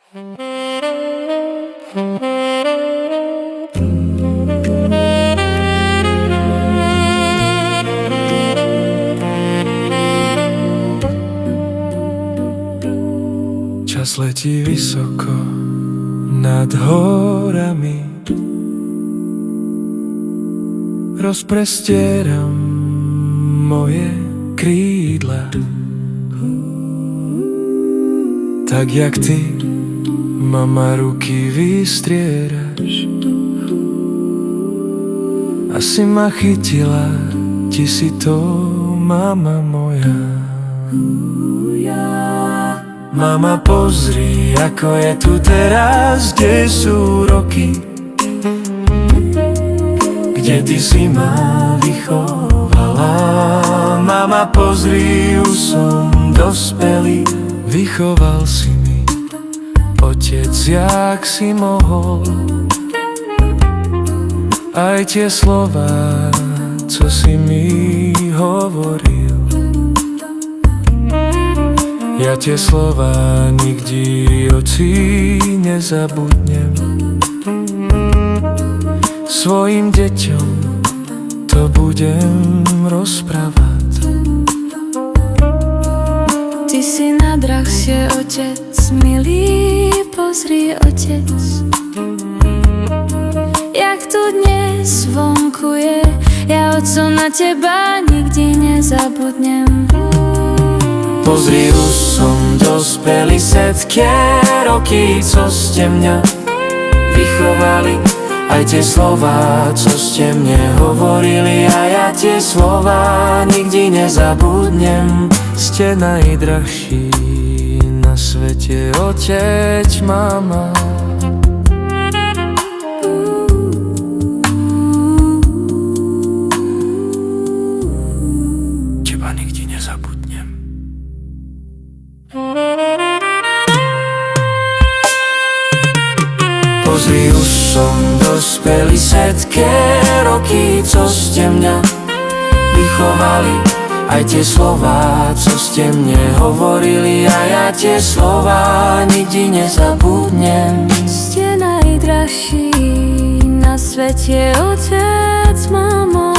Čas letí vysoko nad horami, rozprestieram moje krídla, tak jak ty, mama, ruky vystrieraš. Asi ma chytila, ti si to, mama moja. Mama, pozri, ako je tu teraz, kde sú roky, kde ty si ma vychovala. Mama, pozri, už som dospelý, vychoval si mi otec, jak si mohol. Aj tie slová, co si mi hovoril, ja tie slova nikdy, oci, nezabudnem. Svojim deťom to budem rozprávať. Ty si najdrahšie, otec, milý, pozri, otec, jak tu dnes vonku je. Ja, oco, na teba nikdy nezabudnem. Pozri, už som dospelý, setké roky, co ste mňa vychovali. Aj tie slová, co ste mne hovorili, a ja tie slová nikdy nezabudnem. Ste najdrahší na svete, otec, mama. Teba nikdy nezabudnem. Pozri, už som dospelý, setké roky, co ste mňa vychovali. Aj tie slová, co ste mne hovorili, a ja tie slová nikdy nezabudnem. Ste najdrahší na svete, otec, mamo.